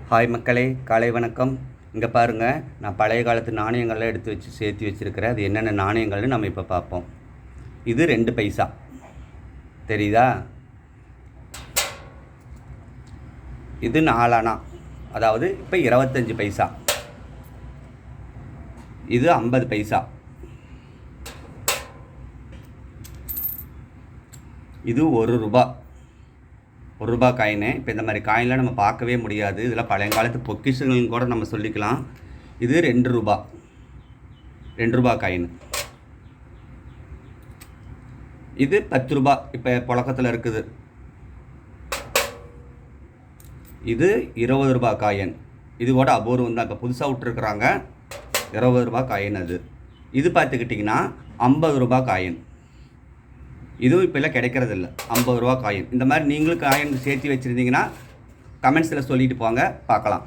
Hi மக்களே, காலை வணக்கம். இங்கே பாருங்கள், நான் பழைய காலத்து நாணயங்கள்லாம் எடுத்து வச்சு சேர்த்து வச்சுருக்கிறேன். அது என்னென்ன நாணயங்கள்னு நம்ம இப்போ பார்ப்போம். இது 2 பைசா தெரியுதா? இது 4 அணா, அதாவது இப்போ 25 பைசா. இது 50 பைசா. இது 1 ரூபா. 1 ரூபா காயினு. இப்போ இந்த மாதிரி காயின்லாம் நம்ம பார்க்கவே முடியாது. இதெல்லாம் பழையங்காலத்து பொக்கிஷங்கள்னு கூட நம்ம சொல்லிக்கலாம். இது 2 ரூபா. 2 ரூபா காயின். இது 10 ரூபா, இப்போ புழக்கத்தில் இருக்குது. இது 20 ரூபா காயின். இது கூட அபூர்வம் தான், இப்போ புதுசாக விட்டுருக்குறாங்க. 20 ரூபா காயின் அது. இது பார்த்துக்கிட்டிங்கன்னா 50 ரூபா காயின். இதுவும் இப்போல்லாம் கிடைக்கிறதில்ல. 50 ரூபா காயின். இந்த மாதிரி நீங்களும் காயின் சேர்த்து வச்சுருந்தீங்கன்னா கமெண்ட்ஸில் சொல்லிட்டு போங்க, பார்க்கலாம்.